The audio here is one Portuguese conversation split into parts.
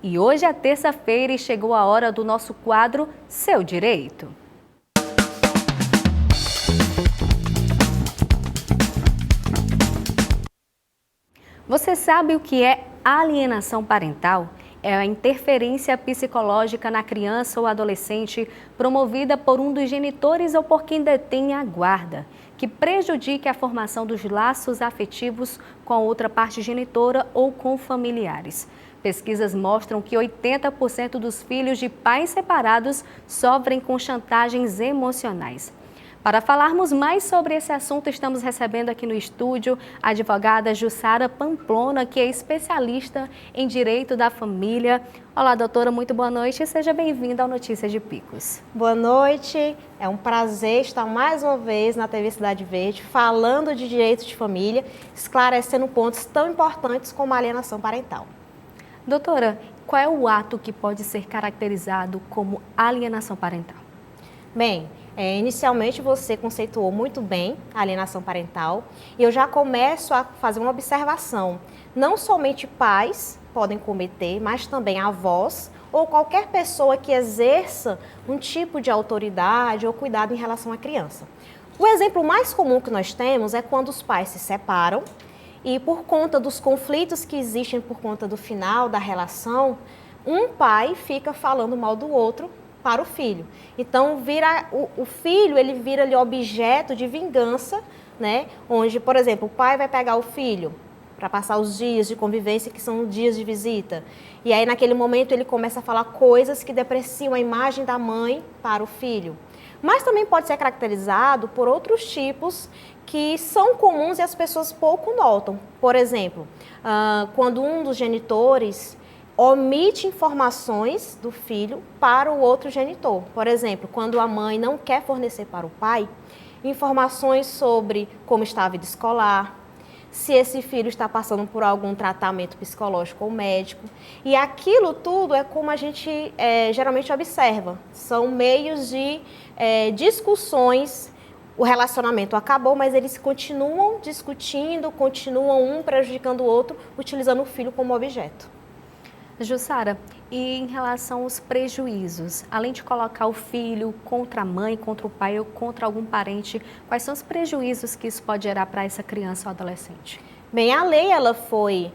E hoje é terça-feira e chegou a hora do nosso quadro Seu Direito. Você sabe o que é alienação parental? É a interferência psicológica na criança ou adolescente promovida por um dos genitores ou por quem detém a guarda, que prejudique a formação dos laços afetivos com a outra parte genitora ou com familiares. Pesquisas mostram que 80% dos filhos de pais separados sofrem com chantagens emocionais. Para falarmos mais sobre esse assunto, estamos recebendo aqui no estúdio a advogada Jussara Pamplona, que é especialista em direito da família. Olá, doutora, muito boa noite e seja bem-vinda ao Notícias de Picos. Boa noite, é um prazer estar mais uma vez na TV Cidade Verde, falando de direito de família, esclarecendo pontos tão importantes como a alienação parental. Doutora, qual é o ato que pode ser caracterizado como alienação parental? Bem, inicialmente você conceituou muito bem a alienação parental e eu já começo a fazer uma observação. Não somente pais podem cometer, mas também avós ou qualquer pessoa que exerça um tipo de autoridade ou cuidado em relação à criança. O exemplo mais comum que nós temos é quando os pais se separam e por conta dos conflitos que existem por conta do final da relação, um pai fica falando mal do outro para o filho. Então, o filho ele vira ali objeto de vingança, né? Onde, por exemplo, o pai vai pegar o filho para passar os dias de convivência, que são dias de visita. E aí, naquele momento, ele começa a falar coisas que depreciam a imagem da mãe para o filho. Mas também pode ser caracterizado por outros tipos que são comuns e as pessoas pouco notam. Por exemplo, quando um dos genitores omite informações do filho para o outro genitor. Por exemplo, quando a mãe não quer fornecer para o pai informações sobre como está a vida escolar, se esse filho está passando por algum tratamento psicológico ou médico. E aquilo tudo é como a gente geralmente observa. São meios de discussões. O relacionamento acabou, mas eles continuam discutindo, continuam um prejudicando o outro, utilizando o filho como objeto. Jussara, e em relação aos prejuízos, além de colocar o filho contra a mãe, contra o pai ou contra algum parente, quais são os prejuízos que isso pode gerar para essa criança ou adolescente? Bem, a lei ela foi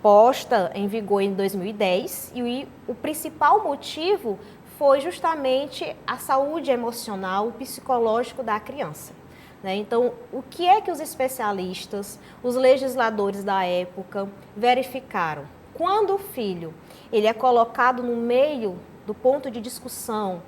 posta em vigor em 2010 e o principal motivo foi justamente a saúde emocional e psicológica da criança. Então, o que é que os especialistas, os legisladores da época verificaram? Quando o filho ele é colocado no meio do ponto de discussão,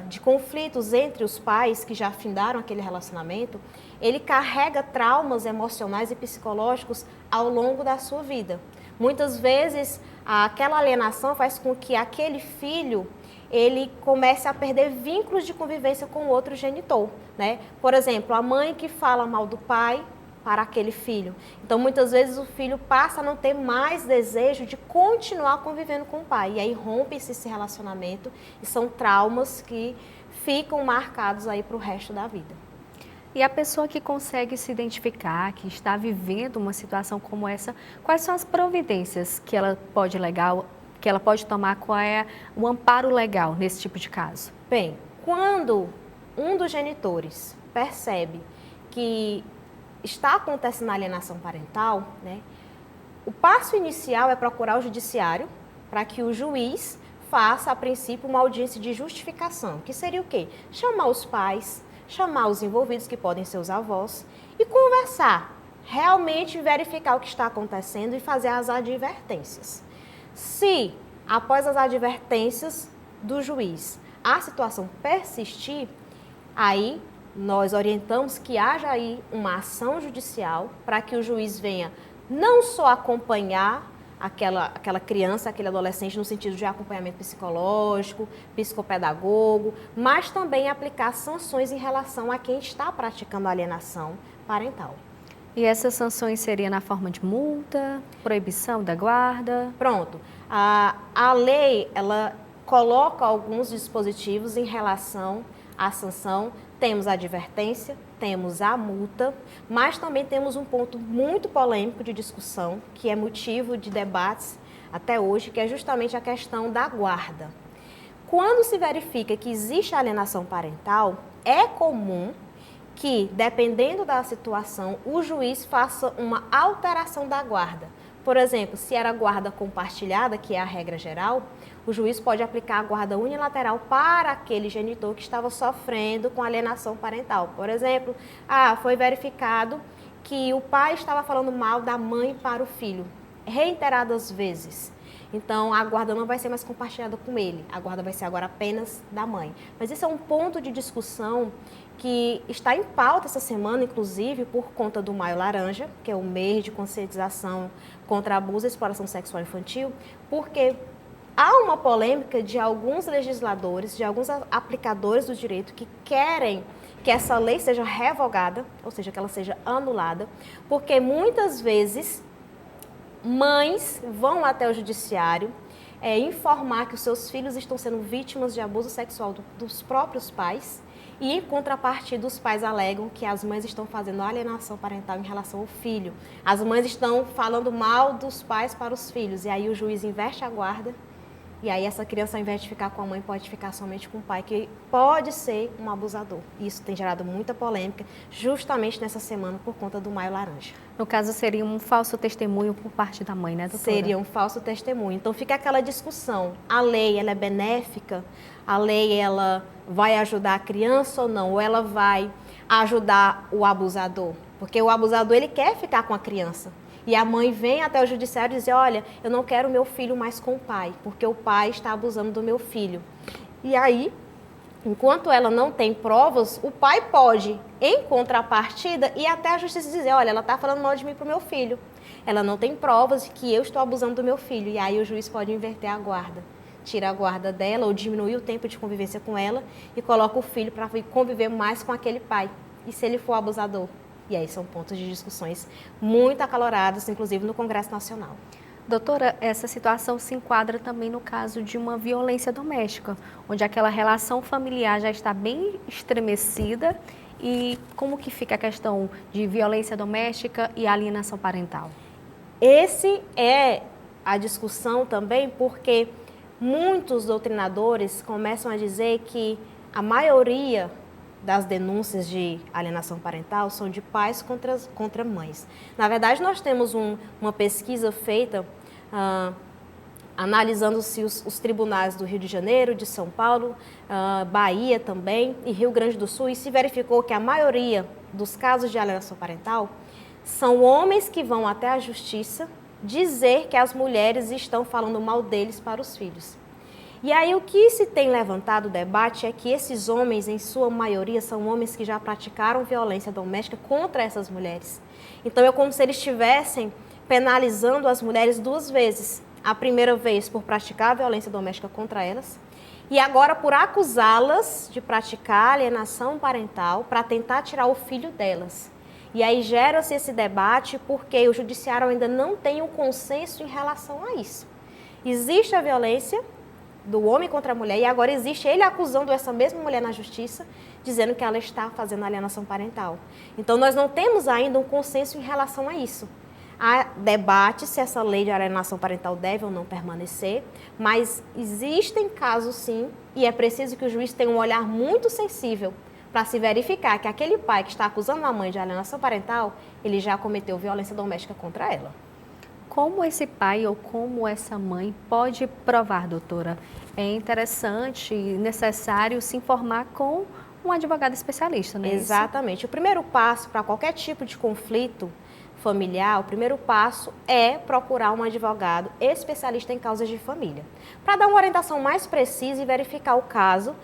de conflitos entre os pais que já findaram aquele relacionamento, ele carrega traumas emocionais e psicológicos ao longo da sua vida. Muitas vezes, aquela alienação faz com que aquele filho ele comece a perder vínculos de convivência com o outro genitor, né? Por exemplo, a mãe que fala mal do pai para aquele filho. Então, muitas vezes o filho passa a não ter mais desejo de continuar convivendo com o pai. E aí rompe-se esse relacionamento e são traumas que ficam marcados aí para o resto da vida. E a pessoa que consegue se identificar, que está vivendo uma situação como essa, quais são as providências que ela pode tomar, qual é o amparo legal nesse tipo de caso? Bem, quando um dos genitores percebe que está acontecendo a alienação parental, né, o passo inicial é procurar o judiciário para que o juiz faça, a princípio, uma audiência de justificação, que seria o quê? Chamar os pais, chamar os envolvidos, que podem ser os avós, e conversar, realmente verificar o que está acontecendo e fazer as advertências. Se, após as advertências do juiz, a situação persistir, aí nós orientamos que haja aí uma ação judicial para que o juiz venha não só acompanhar aquela criança, aquele adolescente no sentido de acompanhamento psicológico, psicopedagogo, mas também aplicar sanções em relação a quem está praticando a alienação parental. E essas sanções seriam na forma de multa, proibição da guarda? Pronto. A lei, ela coloca alguns dispositivos em relação à sanção. Temos a advertência, temos a multa, mas também temos um ponto muito polêmico de discussão, que é motivo de debates até hoje, que é justamente a questão da guarda. Quando se verifica que existe alienação parental, é comum que, dependendo da situação, o juiz faça uma alteração da guarda. Por exemplo, se era guarda compartilhada, que é a regra geral, o juiz pode aplicar a guarda unilateral para aquele genitor que estava sofrendo com alienação parental. Por exemplo, foi verificado que o pai estava falando mal da mãe para o filho, reiteradas vezes. Então, a guarda não vai ser mais compartilhada com ele, a guarda vai ser agora apenas da mãe. Mas esse é um ponto de discussão que está em pauta essa semana, inclusive, por conta do Maio Laranja, que é o mês de conscientização contra abuso e exploração sexual infantil, porque há uma polêmica de alguns legisladores, de alguns aplicadores do direito que querem que essa lei seja revogada, ou seja, que ela seja anulada, porque muitas vezes mães vão até o judiciário informar que os seus filhos estão sendo vítimas de abuso sexual dos próprios pais e, em contrapartida, os pais alegam que as mães estão fazendo alienação parental em relação ao filho. As mães estão falando mal dos pais para os filhos e aí o juiz inverte a guarda. E aí essa criança, ao invés de ficar com a mãe, pode ficar somente com o pai, que pode ser um abusador. Isso tem gerado muita polêmica, justamente nessa semana, por conta do Maio Laranja. No caso, seria um falso testemunho por parte da mãe, né, doutora? Seria um falso testemunho. Então fica aquela discussão. A lei, ela é benéfica? A lei, ela vai ajudar a criança ou não? Ou ela vai ajudar o abusador? Porque o abusador, ele quer ficar com a criança. E a mãe vem até o judiciário e diz, olha, eu não quero meu filho mais com o pai, porque o pai está abusando do meu filho. E aí, enquanto ela não tem provas, o pai pode, em contrapartida, ir até a justiça dizer, olha, ela está falando mal de mim para o meu filho. Ela não tem provas de que eu estou abusando do meu filho. E aí o juiz pode inverter a guarda. Tira a guarda dela ou diminui o tempo de convivência com ela e coloca o filho para conviver mais com aquele pai. E se ele for abusador? E aí são pontos de discussões muito acalorados, inclusive no Congresso Nacional. Doutora, essa situação se enquadra também no caso de uma violência doméstica, onde aquela relação familiar já está bem estremecida. E como que fica a questão de violência doméstica e alienação parental? Esse é a discussão também porque muitos doutrinadores começam a dizer que a maioria das denúncias de alienação parental são de pais contra mães. Na verdade, nós temos uma pesquisa feita analisando-se os tribunais do Rio de Janeiro, de São Paulo, Bahia também e Rio Grande do Sul, e se verificou que a maioria dos casos de alienação parental são homens que vão até a justiça dizer que as mulheres estão falando mal deles para os filhos. E aí o que se tem levantado o debate é que esses homens, em sua maioria, são homens que já praticaram violência doméstica contra essas mulheres. Então é como se eles estivessem penalizando as mulheres duas vezes. A primeira vez por praticar violência doméstica contra elas e agora por acusá-las de praticar alienação parental para tentar tirar o filho delas. E aí gera-se esse debate porque o judiciário ainda não tem um consenso em relação a isso. Existe a violência do homem contra a mulher, e agora existe ele acusando essa mesma mulher na justiça, dizendo que ela está fazendo alienação parental. Então, nós não temos ainda um consenso em relação a isso. Há debate se essa lei de alienação parental deve ou não permanecer, mas existem casos sim, e é preciso que o juiz tenha um olhar muito sensível para se verificar que aquele pai que está acusando a mãe de alienação parental, ele já cometeu violência doméstica contra ela. Como esse pai ou como essa mãe pode provar, doutora? É interessante e necessário se informar com um advogado especialista, não é Exatamente. isso? O primeiro passo para qualquer tipo de conflito familiar, o primeiro passo é procurar um advogado especialista em causas de família, para dar uma orientação mais precisa e verificar o caso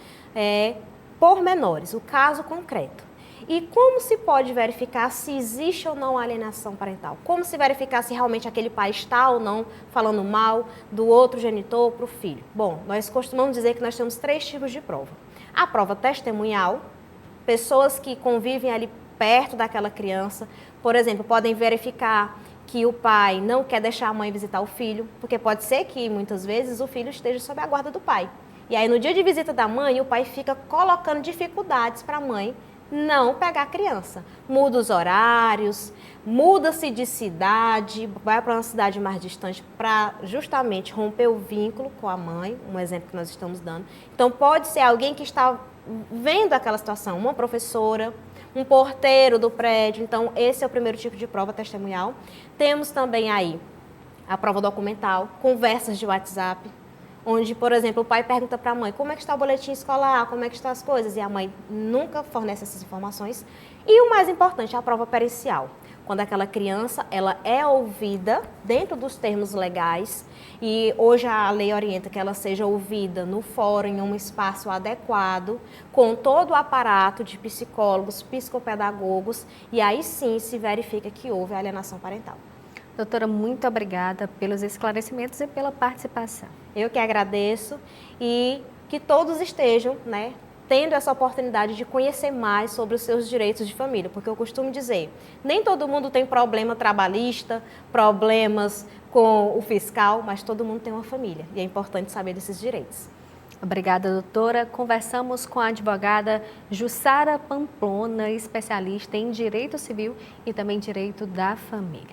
por menores, o caso concreto. E como se pode verificar se existe ou não alienação parental? Como se verificar se realmente aquele pai está ou não falando mal do outro genitor para o filho? Bom, nós costumamos dizer que nós temos 3 tipos de prova. A prova testemunhal, pessoas que convivem ali perto daquela criança, por exemplo, podem verificar que o pai não quer deixar a mãe visitar o filho, porque pode ser que muitas vezes o filho esteja sob a guarda do pai. E aí no dia de visita da mãe, o pai fica colocando dificuldades para a mãe não pegar a criança. Muda os horários, muda-se de cidade, vai para uma cidade mais distante para justamente romper o vínculo com a mãe, um exemplo que nós estamos dando. Então pode ser alguém que está vendo aquela situação, uma professora, um porteiro do prédio. Então esse é o primeiro tipo de prova testemunhal. Temos também aí a prova documental, conversas de WhatsApp, onde, por exemplo, o pai pergunta para a mãe como é que está o boletim escolar, como é que estão as coisas, e a mãe nunca fornece essas informações. E o mais importante, a prova pericial, quando aquela criança ela é ouvida dentro dos termos legais, e hoje a lei orienta que ela seja ouvida no fórum, em um espaço adequado, com todo o aparato de psicólogos, psicopedagogos, e aí sim se verifica que houve alienação parental. Doutora, muito obrigada pelos esclarecimentos e pela participação. Eu que agradeço e que todos estejam, né, tendo essa oportunidade de conhecer mais sobre os seus direitos de família, porque eu costumo dizer, nem todo mundo tem problema trabalhista, problemas com o fiscal, mas todo mundo tem uma família e é importante saber desses direitos. Obrigada, doutora. Conversamos com a advogada Jussara Pamplona, especialista em Direito Civil e também Direito da Família.